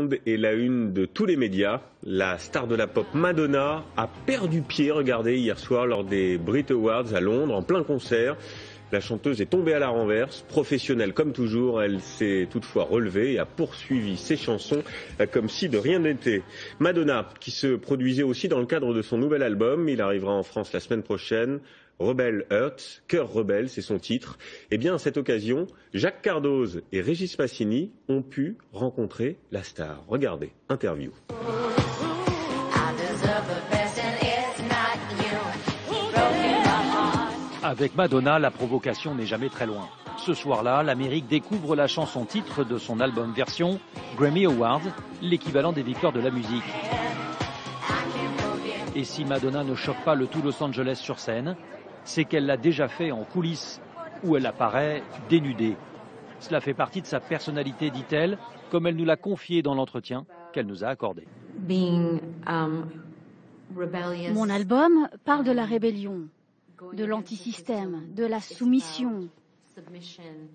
Monde et la une de tous les médias. La star de la pop Madonna a perdu pied, regardez, hier soir lors des Brit Awards à Londres, en plein concert. La chanteuse est tombée à la renverse, professionnelle comme toujours, elle s'est toutefois relevée et a poursuivi ses chansons comme si de rien n'était. Madonna, qui se produisait aussi dans le cadre de son nouvel album, il arrivera en France la semaine prochaine. Rebel Heart, Cœur rebelle, c'est son titre. Eh bien, à cette occasion, Jacques Cardoz et Régis Pacini ont pu rencontrer la star. Regardez, interview. Avec Madonna, la provocation n'est jamais très loin. Ce soir-là, l'Amérique découvre la chanson titre de son album version Grammy Awards, l'équivalent des victoires de la musique. Et si Madonna ne choque pas le tout Los Angeles sur scène, c'est qu'elle l'a déjà fait en coulisses, où elle apparaît dénudée. Cela fait partie de sa personnalité, dit-elle, comme elle nous l'a confié dans l'entretien qu'elle nous a accordé. Mon album parle de la rébellion, de l'antisystème, de la soumission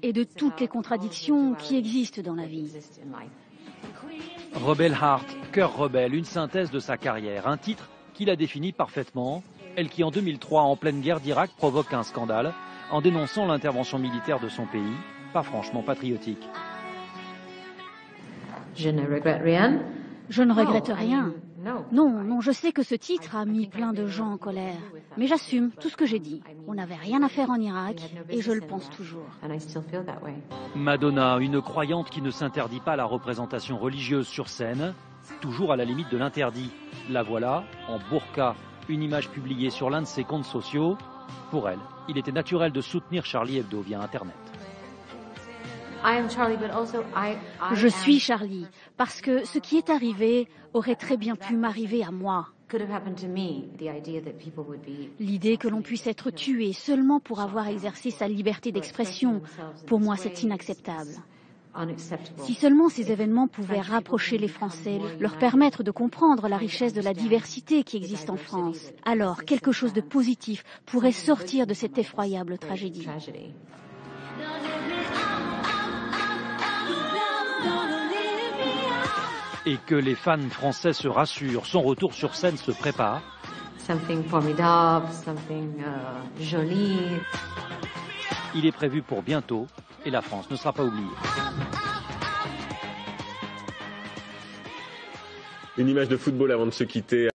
et de toutes les contradictions qui existent dans la vie. Rebel Heart, Cœur rebelle, une synthèse de sa carrière, un titre qui la définit parfaitement, elle qui en 2003, en pleine guerre d'Irak, provoque un scandale en dénonçant l'intervention militaire de son pays, pas franchement patriotique. Je ne regrette rien. Je ne regrette rien. Non, je sais que ce titre a mis plein de gens en colère. Mais j'assume tout ce que j'ai dit. On n'avait rien à faire en Irak et je le pense toujours. Madonna, une croyante qui ne s'interdit pas la représentation religieuse sur scène, toujours à la limite de l'interdit. La voilà, en burqa, une image publiée sur l'un de ses comptes sociaux. Pour elle, il était naturel de soutenir Charlie Hebdo via Internet. Je suis Charlie, parce que ce qui est arrivé aurait très bien pu m'arriver à moi. L'idée que l'on puisse être tué seulement pour avoir exercé sa liberté d'expression, pour moi c'est inacceptable. Si seulement ces événements pouvaient rapprocher les Français, leur permettre de comprendre la richesse de la diversité qui existe en France, alors quelque chose de positif pourrait sortir de cette effroyable tragédie. Et que les fans français se rassurent, son retour sur scène se prépare. Something formidable, something joli. Il est prévu pour bientôt et la France ne sera pas oubliée. Une image de football avant de se quitter.